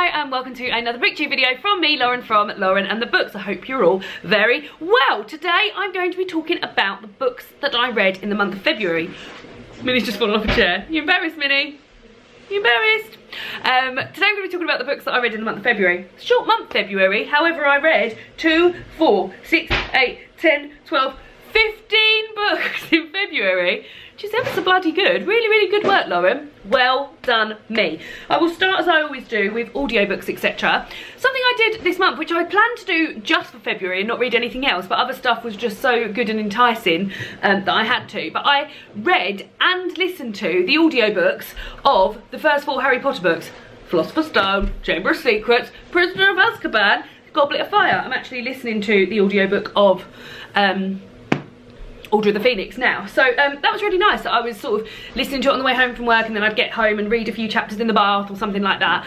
Hi and welcome to another booktube video from me, Lauren, from Lauren and the Books. I hope you're all very well. Today I'm going to be talking about the books that I read in the month of February. Minnie's just fallen off a chair. You embarrassed, Minnie? You embarrassed? Today I'm going to be talking about the books that I read in the month of February. Short month February, however I read 2, 4, 6, 8, 10, 12, 15 books in February. Which is ever so bloody good. Really, really good work, Lauren. Well done, me. I will start, as I always do, with audiobooks, etc. Something I did this month, which I planned to do just for February and not read anything else, but other stuff was just so good and enticing that I had to. But I read and listened to the audiobooks of the first 4 Harry Potter books. Philosopher's Stone, Chamber of Secrets, Prisoner of Azkaban, Goblet of Fire. I'm actually listening to the audiobook of Order of the Phoenix now, so that was really nice. I was sort of listening to it on the way home from work, and then I'd get home and read a few chapters in the bath or something like that.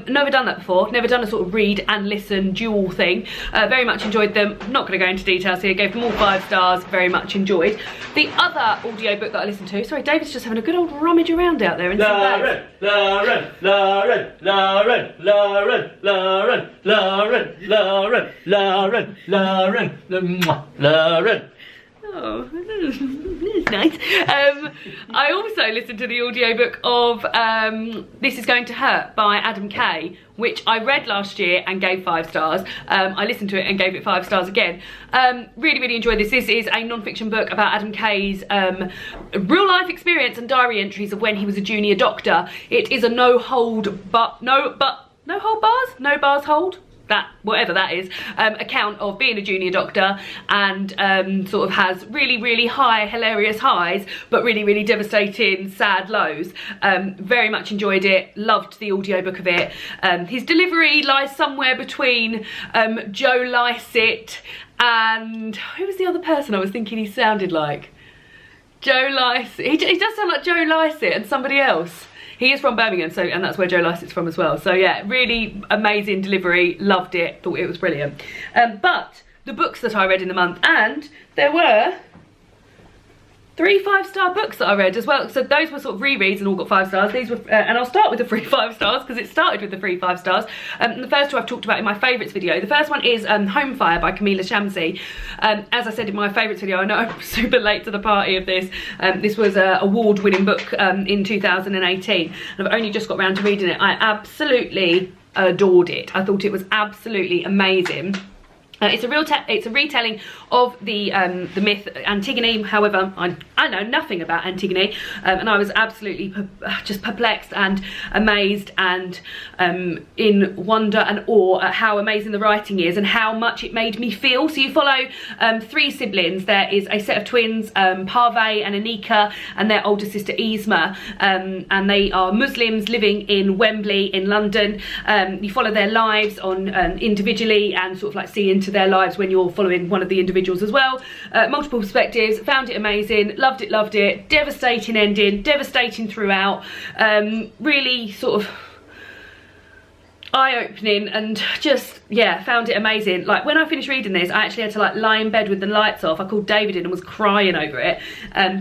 Never done that before, never done a sort of read and listen dual thing. Very much enjoyed them. Not going to go into details here, gave them all 5 stars, very much enjoyed. The other audiobook that I listened to, sorry, David's just having a good old rummage around out there in Lauren, Lauren, Lauren, Lauren, Lauren, Lauren, Lauren, Lauren, Lauren, Lauren, Lauren. Oh, that's nice. I also listened to the audiobook of This Is Going to Hurt by Adam Kay, which I read last year and gave 5 stars. I listened to it and gave it 5 stars again. Really, really enjoyed this. This is a non-fiction book about Adam Kay's real life experience and diary entries of when he was a junior doctor. It is a no bars hold? That, whatever that is, account of being a junior doctor, and sort of has really, really high, hilarious highs, but really, really devastating, sad lows. Very much enjoyed it, loved the audiobook of it. His delivery lies somewhere between Joe Lycett and, who was the other person I was thinking he sounded like? Joe Lycett. He does sound like Joe Lycett and somebody else. He is from Birmingham, so, and that's where Joe Lycett's from as well. So yeah, really amazing delivery, loved it, thought it was brilliant. But the books that I read in the month, and there were 3 5-star books that I read as well. So those were sort of rereads and all got 5 stars. These were, and I'll start with the 3 5 stars because it started with the 3 5 stars. The first 2 I've talked about in my favourites video. The first one is Home Fire by Camila Shamsi. As I said in my favourites video, I know I'm super late to the party of this. This was an award-winning book in 2018. And I've only just got round to reading it. I absolutely adored it. I thought it was absolutely amazing. It's a retelling of the myth Antigone. However, I know nothing about Antigone, and I was absolutely just perplexed and amazed and in wonder and awe at how amazing the writing is and how much it made me feel. So you follow 3 siblings. There is a set of twins, Parvey and Anika, and their older sister Yzma, and they are Muslims living in Wembley in London. You follow their lives on individually and sort of like see into their lives when you're following one of the individuals as well. Multiple perspectives, found it amazing, loved it, devastating ending, devastating throughout, really sort of eye-opening, and just, yeah, found it amazing. Like, when I finished reading this, I actually had to like lie in bed with the lights off. I called David in and was crying over it,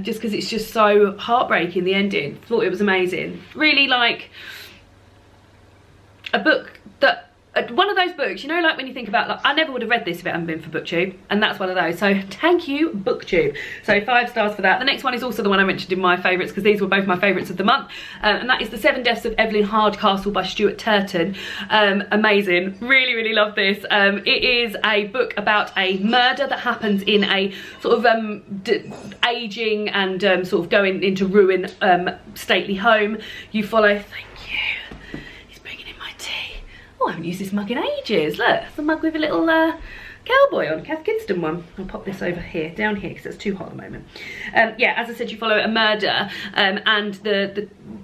just because it's just so heartbreaking, the ending. Thought it was amazing. Really like a book that, one of those books, you know, like when you think about, like, I never would have read this if it hadn't been for BookTube, and that's one of those. So thank you, BookTube. So 5 stars for that. The next one is also the one I mentioned in my favourites, because these were both my favourites of the month, and that is The 7 Deaths of Evelyn Hardcastle by Stuart Turton. Amazing, really, really love this. It is a book about a murder that happens in a sort of ageing and sort of going into ruin stately home. You follow, thank you. Oh, I haven't used this mug in ages. Look, it's a mug with a little cowboy on, Kath Kidston one. I'll pop this over here, down here, because it's too hot at the moment. Yeah, as I said, you follow a murder, and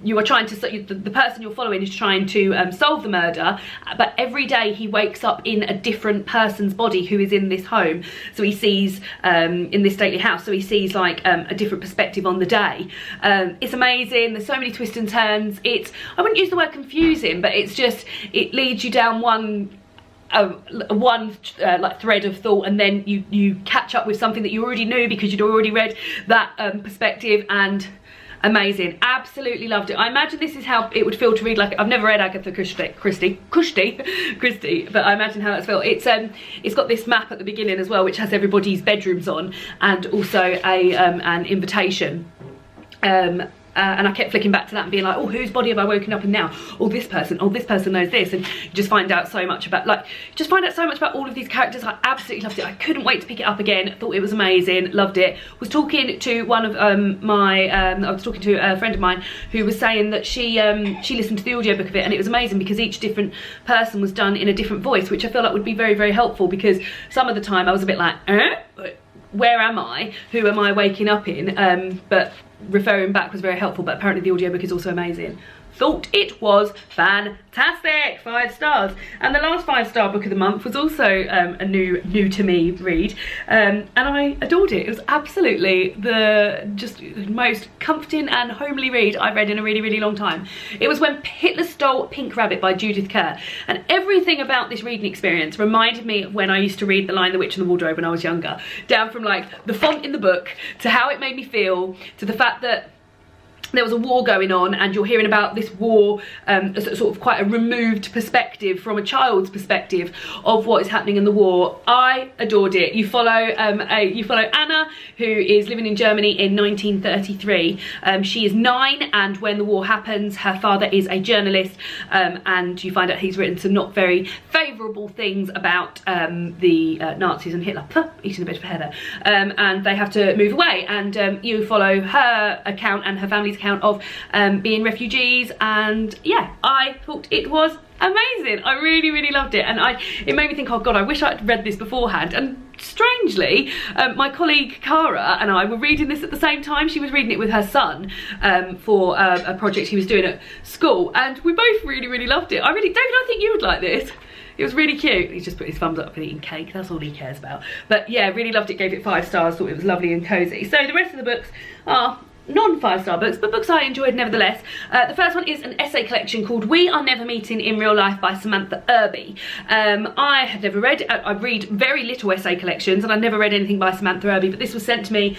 you are trying to, the person you're following is trying to solve the murder, but every day he wakes up in a different person's body who is in this home. So he sees, in this stately house, so he sees like a different perspective on the day. It's amazing, there's so many twists and turns. It's, I wouldn't use the word confusing, but it's just, it leads you down one like thread of thought, and then you catch up with something that you already knew because you'd already read that perspective, and amazing. Absolutely loved it. I imagine this is how it would feel to read, like, I've never read Agatha Christie, but I imagine how that's felt. It's got this map at the beginning as well, which has everybody's bedrooms on, and also an invitation. And I kept flicking back to that and being like, oh, whose body have I woken up in now? Oh, this person knows this. And you just find out so much about, all of these characters. I absolutely loved it. I couldn't wait to pick it up again. Thought it was amazing. Loved it. Was talking to one of I was talking to a friend of mine who was saying that she listened to the audiobook of it, and it was amazing because each different person was done in a different voice, which I feel like would be very, very helpful, because some of the time I was a bit like, where am I? Who am I waking up in? But referring back was very helpful. But apparently the audiobook is also amazing. Thought it was fantastic. 5 stars. And the last 5-star book of the month was also a new to me read, and I adored it. It was absolutely the just most comforting and homely read I've read in a really, really long time. It was When Hitler Stole Pink Rabbit by Judith Kerr, and everything about this reading experience reminded me of when I used to read The Lion, the Witch and the Wardrobe when I was younger, down from like the font in the book to how it made me feel, to the fact that there was a war going on and you're hearing about this war, sort of quite a removed perspective from a child's perspective of what is happening in the war. I adored it. You follow Anna, who is living in Germany in 1933. She is 9, and when the war happens, her father is a journalist, and you find out he's written some not very favourable things about the Nazis and Hitler. Eating a bit of hair there. And they have to move away, and you follow her account and her family's account of being refugees. And yeah, I thought it was amazing. I really, really loved it, and it made me think, oh god, I wish I'd read this beforehand. And strangely, my colleague Cara and I were reading this at the same time. She was reading it with her son for a project he was doing at school, and we both really, really loved it. David, I think you would like this. It was really cute. He's just put his thumbs up and eating cake. That's all he cares about. But yeah, really loved it. Gave it 5 stars. Thought it was lovely and cozy. So the rest of the books are non-5-star books, but books I enjoyed nevertheless. The first one is an essay collection called We Are Never Meeting in Real Life by Samantha Irby. I had never read, I read very little essay collections, and I'd never read anything by Samantha Irby, but this was sent to me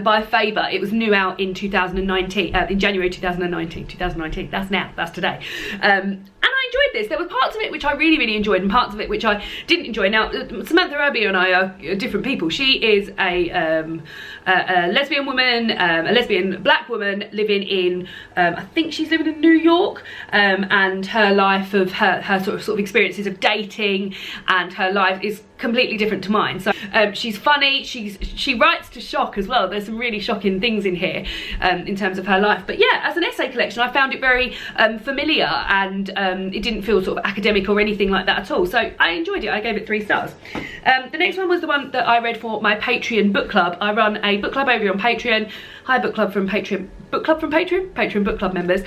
by favour. It was new out in 2019, in January 2019, that's today. And I enjoyed this. There were parts of it which I really, really enjoyed, and parts of it which I didn't enjoy. Now, Samantha Irby and I are different people. She is a lesbian woman, a lesbian black woman living in, I think she's living in New York, and her life of her sort of experiences of dating and her life is completely different to mine. So she's funny, she writes to shock as well. There's some really shocking things in here in terms of her life. But yeah, as an essay collection, I found it very familiar, and it didn't feel sort of academic or anything like that at all. So I enjoyed it. I gave it 3 stars. The next one was the one that I read for my Patreon book club. I run a book club over on Patreon. Hi, book club from Patreon. Patreon book club members,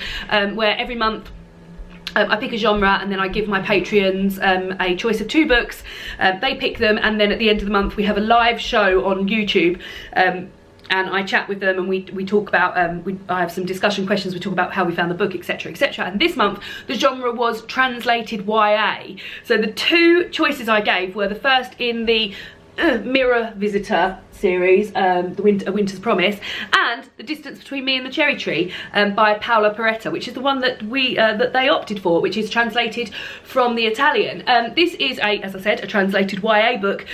where every month I pick a genre, and then I give my Patreons a choice of 2 books. They pick them, and then at the end of the month we have a live show on YouTube, and I chat with them, and we talk about, I have some discussion questions, we talk about how we found the book, etc, etc. And this month the genre was translated YA. So the 2 choices I gave were the first in the Mirror Visitor series, A Winter's Promise, and The Distance Between Me and the Cherry Tree by Paola Peretta, which is the one that that they opted for, which is translated from the Italian. This is as I said, a translated YA book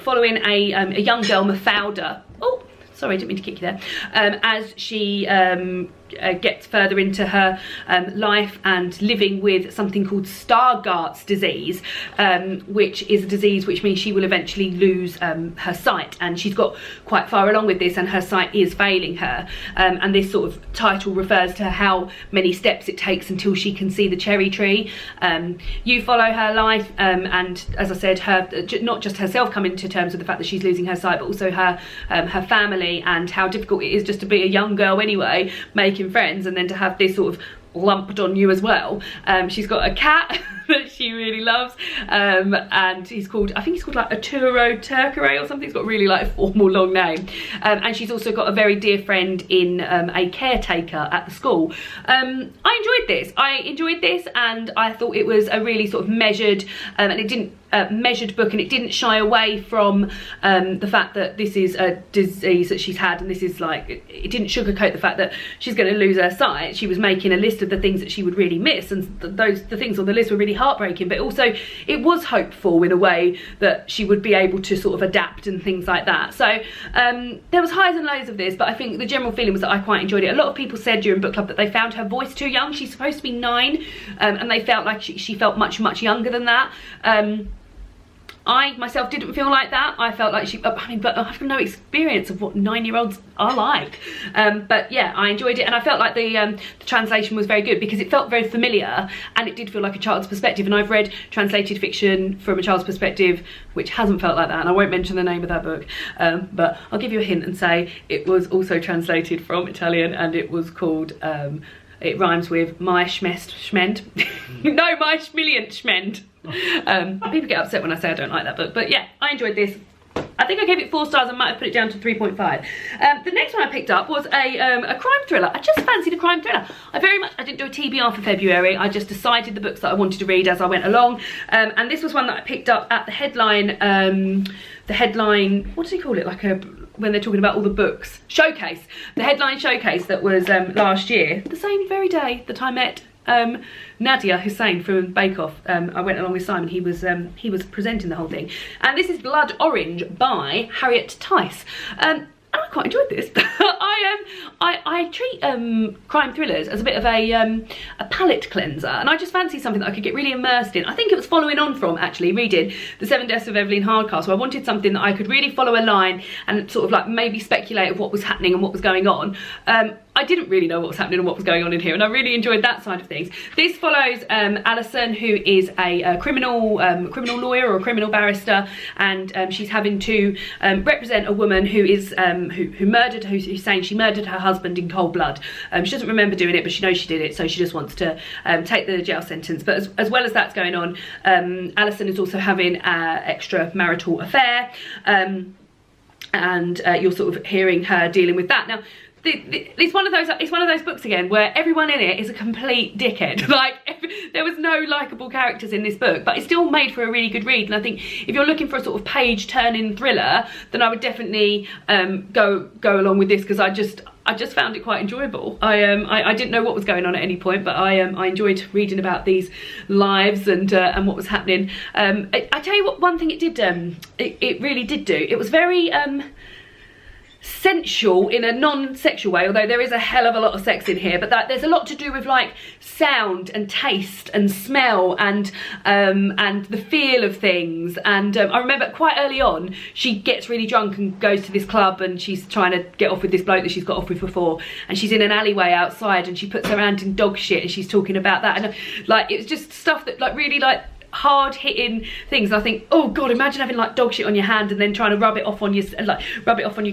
following a young girl, Mafalda. Oh, sorry, I didn't mean to kick you there. As she gets further into her life and living with something called Stargardt's disease, which is a disease which means she will eventually lose her sight, and she's got quite far along with this, and her sight is failing her, and this sort of title refers to how many steps it takes until she can see the cherry tree. You follow her life, and as I said, her not just herself coming to terms with the fact that she's losing her sight, but also her family, and how difficult it is just to be a young girl anyway, making friends, and then to have this sort of lumped on you as well. She's got a cat that she really loves, and he's called, I think he's called like Arturo Turcaray or something. He's got really like a formal long name, and she's also got a very dear friend in a caretaker at the school. I enjoyed this, and I thought it was a really sort of measured, and it didn't measured book, and it didn't shy away from the fact that this is a disease that she's had, and this is like, it didn't sugarcoat the fact that she's going to lose her sight. She was making a list of the things that she would really miss, and the things on the list were really heartbreaking, but also it was hopeful in a way that she would be able to sort of adapt and things like that. So there was highs and lows of this, but I think the general feeling was that I quite enjoyed it. A lot of people said during book club that they found her voice too young. She's supposed to be 9, and they felt like she felt much younger than that. I myself didn't feel like that. I felt like but I have no experience of what 9-year-olds are like. But yeah, I enjoyed it, and I felt like the translation was very good because it felt very familiar, and it did feel like a child's perspective. And I've read translated fiction from a child's perspective which hasn't felt like that, and I won't mention the name of that book, but I'll give you a hint and say it was also translated from Italian, and it was called it rhymes with my schmend. No, my schmilliant schmend. People get upset when I say I don't like that book, but yeah, I enjoyed this. I think I gave it 4 stars. I might have put it down to 3.5. The next one I picked up was a crime thriller. I just fancied a crime thriller. I didn't do a TBR for February. I just decided the books that I wanted to read as I went along, and this was one that I picked up at the headline, what do you call it, like when they're talking about all the books, showcase, the headline showcase that was last year, the same very day that I met Nadia Hussain from Bake Off. I went along with Simon. He was presenting the whole thing, and this is Blood Orange by Harriet Tice. And I quite enjoyed this. I treat crime thrillers as a bit of a palate cleanser, and I just fancy something that I could get really immersed in. I think it was following on from actually reading The 7 Deaths of Evelyn Hardcastle. I wanted something that I could really follow a line and sort of like maybe speculate of what was happening and what was going on. I didn't really know what was happening and what was going on in here, and I really enjoyed that side of things. This follows Alison, who is a criminal lawyer or a criminal barrister, and she's having to represent a woman who is who's saying she murdered her husband in cold blood. She doesn't remember doing it, but she knows she did it, so she just wants to take the jail sentence. But as well as that's going on, Alison is also having an extramarital affair, and you're sort of hearing her dealing with that. Now, it's one of those books again where everyone in it is a complete dickhead. Like, there was no likeable characters in this book, but it's still made for a really good read. And I think if you're looking for a sort of page-turning thriller, then I would definitely go along with this, because I just found it quite enjoyable. I didn't know what was going on at any point, but I enjoyed reading about these lives and what was happening. I tell you what, one thing it did, it really did do. It was very sensual in a non-sexual way, although there is a hell of a lot of sex in here, but there's a lot to do with like sound and taste and smell and the feel of things. And I remember quite early on she gets really drunk and goes to this club, and she's trying to get off with this bloke that she's got off with before, and she's in an alleyway outside, and she puts her hand in dog shit, and she's talking about that, and like it was just stuff that like really like hard-hitting things. And I think, oh god, imagine having like dog shit on your hand and then trying to rub it off on your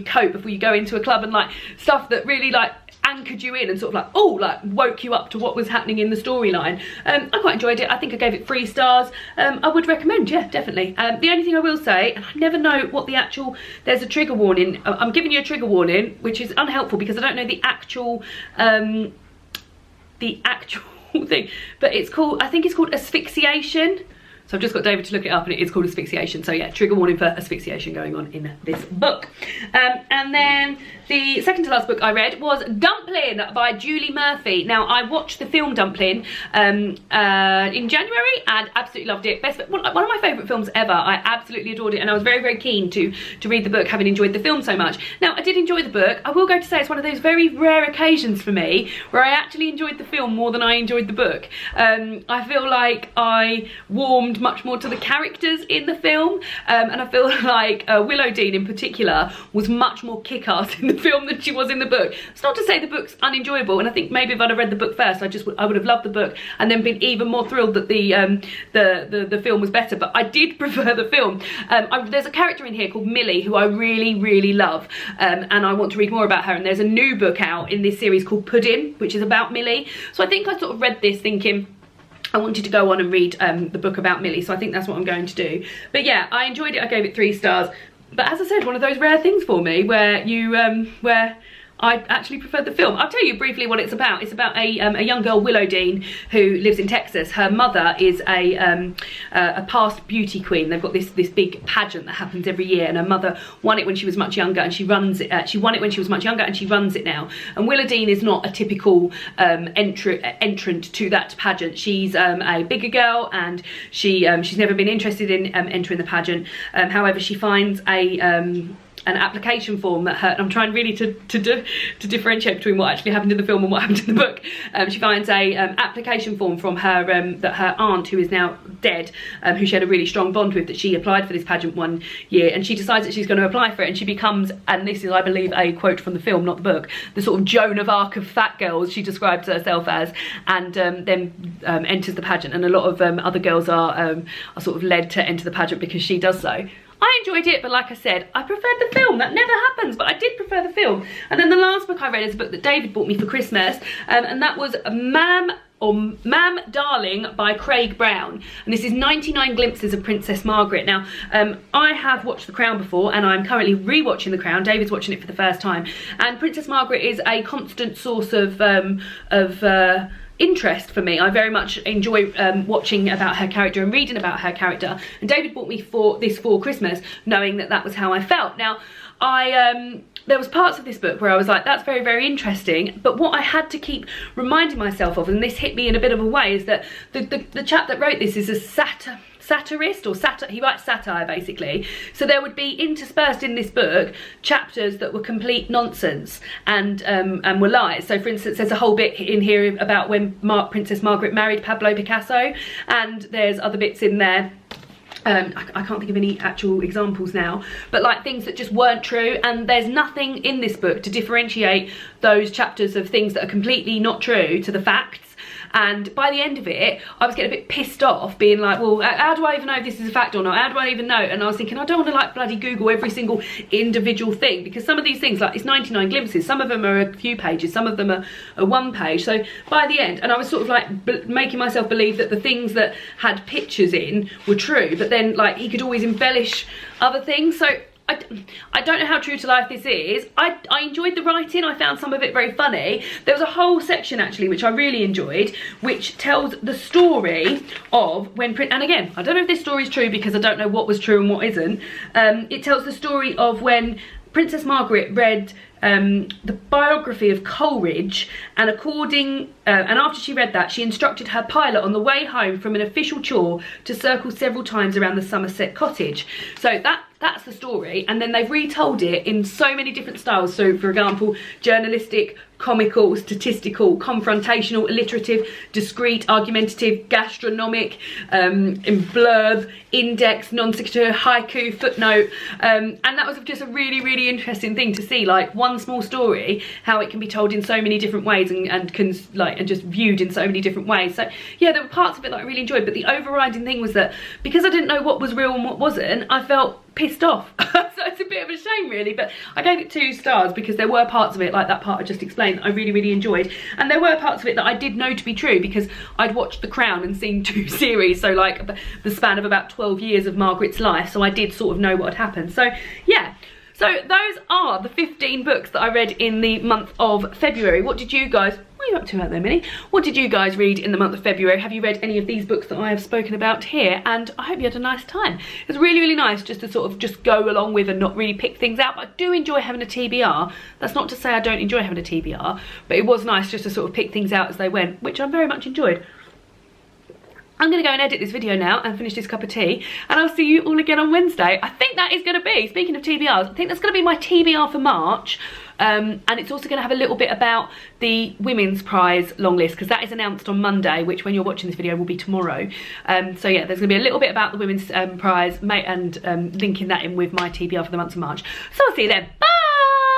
coat before you go into a club, and like stuff that really like anchored you in and sort of like, oh, like woke you up to what was happening in the storyline. I quite enjoyed it. I think I gave it 3 stars. I would recommend, yeah, definitely. The only thing I will say, and I never know what the actual, there's a trigger warning. I'm giving you a trigger warning, which is unhelpful because I don't know the actual thing, but it's called, I think it's called asphyxiation. So I've just got David to look it up, and it is called asphyxiation. So yeah, trigger warning for asphyxiation going on in this book. And then the second to last book I read was Dumplin by Julie Murphy. Now, I watched the film Dumplin in January and absolutely loved it. One of my favourite films ever. I absolutely adored it, and I was very, very keen to read the book, having enjoyed the film so much. Now, I did enjoy the book. I will go to say it's one of those very rare occasions for me where I actually enjoyed the film more than I enjoyed the book. I feel like I warmed much more to the characters in the film, and I feel like Willow Dean in particular was much more kick-ass in the film than she was in the book. It's not to say the book's unenjoyable, and I think maybe if I'd have read the book first, I would have loved the book and then been even more thrilled that the film was better. But I did prefer the film. There's a character in here called Millie who I really, really love, and I want to read more about her, and there's a new book out in this series called Puddin', which is about Millie. So I think I sort of read this thinking, I wanted to go on and read the book about Millie, so I think that's what I'm going to do. But yeah, I enjoyed it. I gave it 3 stars. But as I said, one of those rare things for me where you where I actually preferred the film. I'll tell you briefly what it's about. It's about a young girl, Willow Dean, who lives in Texas. Her mother is a past beauty queen. They've got this big pageant that happens every year, and her mother won it when she was much younger, and she runs it. She won it when she was much younger, and she runs it now. And Willow Dean is not a typical entrant to that pageant. She's a bigger girl, and she's never been interested in entering the pageant. However, she finds an application form that I'm trying really to differentiate between what actually happened in the film and what happened in the book. She finds a application form from her that her aunt, who is now dead, who she had a really strong bond with, that she applied for this pageant one year, and she decides that she's going to apply for it, and she becomes, and this is I believe a quote from the film, not the book, the sort of Joan of Arc of fat girls, she describes herself as, and then enters the pageant, and a lot of other girls are sort of led to enter the pageant because she does so. I enjoyed it, but like I said, I preferred the film. That never happens, but I did prefer the film. And then the last book I read is a book that David bought me for Christmas, and that was Ma'am Darling by Craig Brown, and this is 99 Glimpses of Princess Margaret. Now, I have watched The Crown before, and I'm currently re-watching The Crown. David's watching it for the first time, and Princess Margaret is a constant source of interest for me. I very much enjoy watching about her character and reading about her character, and David bought me for Christmas, knowing that that was how I felt. Now, there was parts of this book where I was like, that's very, very interesting, but what I had to keep reminding myself of, and this hit me in a bit of a way, is that the chap that wrote this is a satirist, or he writes satire basically. So there would be interspersed in this book chapters that were complete nonsense and were lies. So for instance, there's a whole bit in here about when Princess Margaret married Pablo Picasso, and there's other bits in there. I can't think of any actual examples now, but like things that just weren't true, and there's nothing in this book to differentiate those chapters of things that are completely not true to the facts. And by the end of it, I was getting a bit pissed off, being like, well, how do I even know if this is a fact or not? How do I even know? And I was thinking, I don't want to like bloody Google every single individual thing, because some of these things, like it's 99 glimpses, some of them are a few pages, some of them are one page. So by the end, and I was sort of like making myself believe that the things that had pictures in were true, but then like he could always embellish other things. So I don't know how true to life this is. I enjoyed the writing. I found some of it very funny. There was a whole section actually which I really enjoyed, which tells the story of when, and again, I don't know if this story is true because I don't know what was true and what isn't. It tells the story of when Princess Margaret read the biography of Coleridge, and after she read that, she instructed her pilot on the way home from an official tour to circle several times around the Somerset cottage. So that's the story, and then they've retold it in so many different styles. So for example, journalistic, comical, statistical, confrontational, alliterative, discreet, argumentative, gastronomic, in blurb, index, non sequitur, haiku, footnote, and that was just a really, really interesting thing to see, like one small story, how it can be told in so many different ways and just viewed in so many different ways. So yeah, there were parts of it that I really enjoyed, but the overriding thing was that because I didn't know what was real and what wasn't, I felt pissed off. So it's a bit of a shame really, but I gave it 2 stars because there were parts of it, like that part I just explained, that I really, really enjoyed, and there were parts of it that I did know to be true because I'd watched The Crown and seen 2 series, so like the span of about 12 years of Margaret's life, so I did sort of know what had happened. So yeah, so those are the 15 books that I read in the month of February. What did you guys, what are you up to out there, Minnie? What did you guys read in the month of February? Have you read any of these books that I have spoken about here? And I hope you had a nice time. It was really, really nice just to sort of just go along with and not really pick things out. But I do enjoy having a TBR. That's not to say I don't enjoy having a TBR, but it was nice just to sort of pick things out as they went, which I very much enjoyed. I'm going to go and edit this video now and finish this cup of tea, and I'll see you all again on Wednesday. I think that is going to be, speaking of TBRs, I think that's going to be my TBR for March. And it's also going to have a little bit about the Women's Prize long list, because that is announced on Monday, which when you're watching this video will be tomorrow. So yeah, there's going to be a little bit about the Women's Prize, and linking that in with my TBR for the month of March. So I'll see you then. Bye!